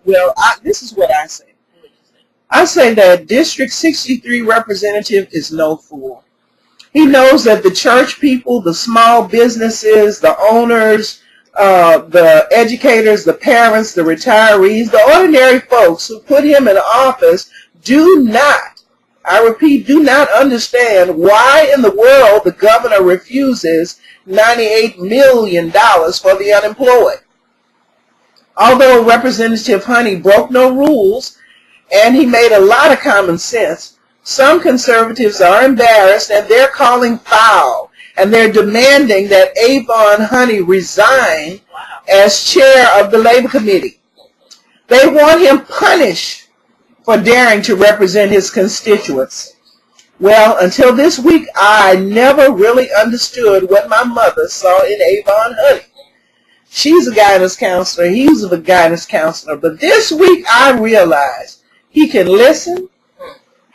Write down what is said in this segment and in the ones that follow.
Well, this is what I say. I say that District 63 representative is no fool. He knows that the church people, the small businesses, the owners, the educators, the parents, the retirees, the ordinary folks who put him in office do not, I repeat, do not understand why in the world the governor refuses $98 million for the unemployed. Although Representative Honey broke no rules and he made a lot of common sense, some conservatives are embarrassed and they're calling foul, and they're demanding that Avon Honey resign as chair of the Labor Committee. They want him punished for daring to represent his constituents. Well, until this week, I never really understood what my mother saw in Avon Honey. She's a guidance counselor. He's a guidance counselor. But this week, I realized he can listen,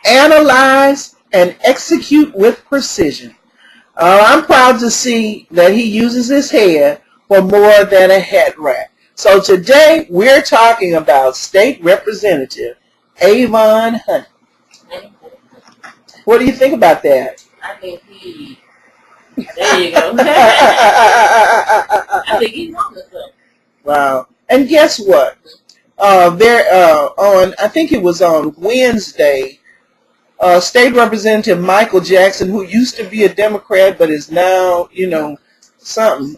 analyze, and execute with precision. I'm proud to see that he uses his head for more than a hat rack. So today we're talking about State Representative Avon Honey. What do you think about that? I think there you go. I think he's on this one. Wow. And guess what? I think it was on Wednesday, State Representative Michael Jackson, who used to be a Democrat but is now, something.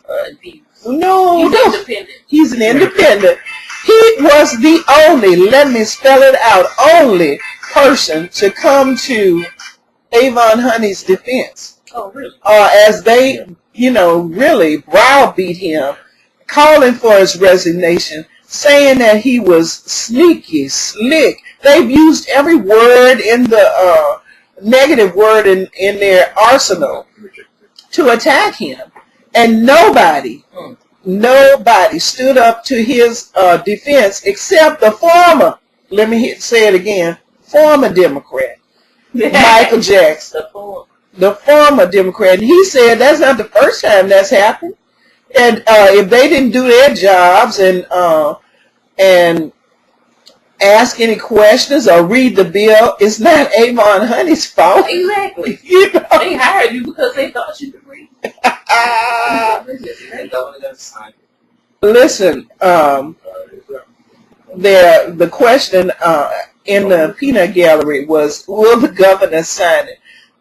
He's an independent. He was the only, let me spell it out, only person to come to Avon Honey's defense. Oh, really? As they, really browbeat him, calling for his resignation, saying that he was sneaky, slick. They've used every word in the negative word in their arsenal to attack him. And nobody stood up to his defense except the former, let me say it again, former Democrat, Michael Jackson. The former Democrat. And he said that's not the first time that's happened. And if they didn't do their jobs and ask any questions or read the bill, it's not Avon Honey's fault. Exactly. They hired you because they thought you could read. Listen, the question in the peanut gallery was, will the governor sign it?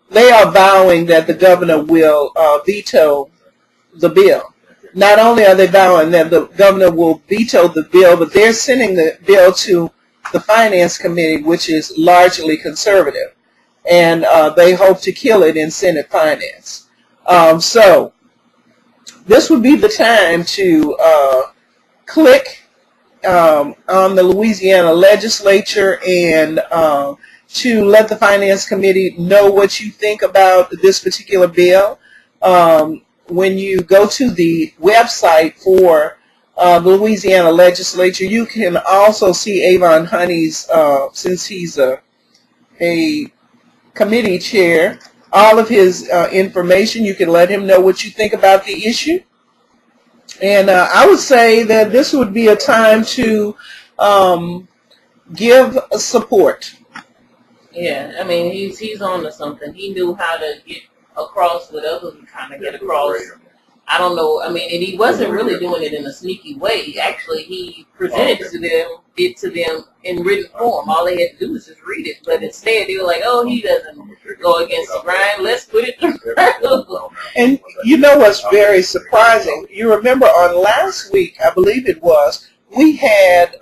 They are vowing that the governor will veto the bill. Not only are they vowing that the governor will veto the bill, but they're sending the bill to the Finance Committee, which is largely conservative, and they hope to kill it in Senate Finance. So this would be the time to click on the Louisiana legislature and to let the Finance Committee know what you think about this particular bill. When you go to the website for the Louisiana legislature, you can also see Avon Honey's, since he's a committee chair, all of his information. You can let him know what you think about the issue. And I would say that this would be a time to give support. Yeah, I mean, he's on to something. He knew how to get across what others were trying to get across. I don't know. I mean, and he wasn't really doing it in a sneaky way. Actually, he presented it to them in written form. All they had to do was just read it. But instead, they were like, "Oh, he doesn't go against the grind. Let's put it through." And you know what's very surprising? You remember on last week, I believe it was, we had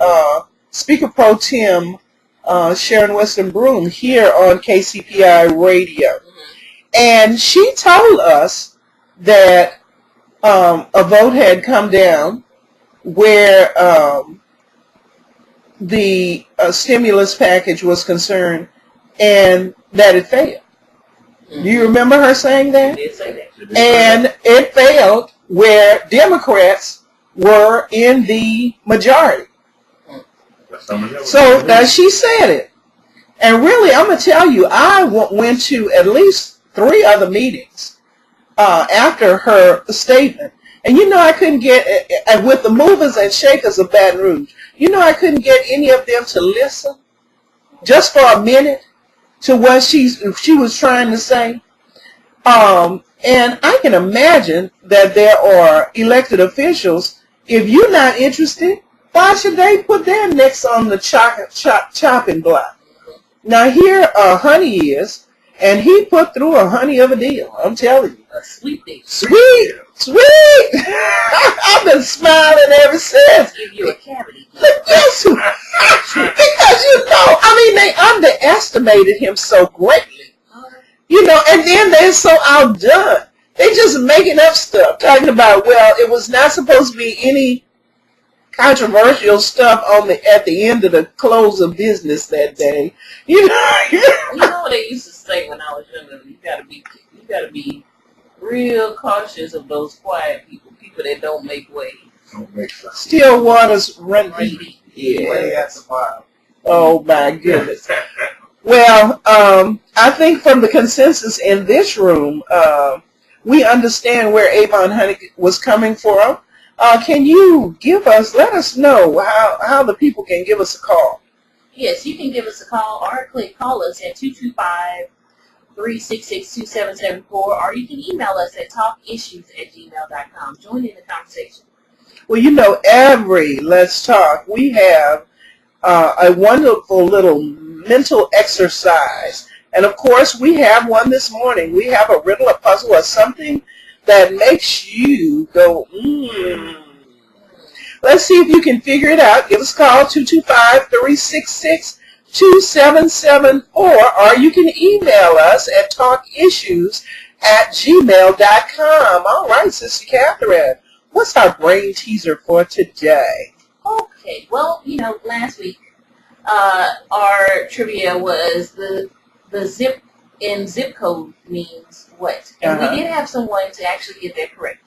Speaker Pro Tem Sharon Wilson Broom here on KCPI Radio. And she told us that a vote had come down where the stimulus package was concerned and that it failed. Do you remember her saying that? Did say that. And it failed where Democrats were in the majority. So she said it. And really, I'm going to tell you, I went to at least 3 other meetings after her statement. And I couldn't get, with the movers and shakers of Baton Rouge, You know, I couldn't get any of them to listen just for a minute to what she was trying to say. And I can imagine that there are elected officials, if you're not interested, why should they put their necks on the chopping block? Now here Honey is, and he put through a honey of a deal. I'm telling you. A sweet deal. Sweet. I've been smiling ever since. Give you a cavity. Yes, because they underestimated him so greatly. And then they're so outdone. They just making up stuff, talking about, well, it was not supposed to be any controversial stuff at the end of the close of business that day. You know what they used to say when I was younger? You gotta be real cautious of those quiet people that don't make waves. Still waters run deep. Yeah. Oh my goodness. Well, I think from the consensus in this room, we understand where Avon Honey was coming from. Can you let us know how the people can give us a call? Yes, you can give us a call or call us at 225-366-2774, or you can email us at talkissues@gmail.com. Join in the conversation. Well, every Let's Talk, we have a wonderful little mental exercise. And, of course, we have one this morning. We have a riddle, a puzzle, or something that makes you go, Let's see if you can figure it out. Give us a call, 225-366-2774, or you can email us at talkissues@gmail.com. All right, Sister Catherine, what's our brain teaser for today? Okay, well, last week our trivia was the zip in zip code means what? And we did have someone to actually get that correct.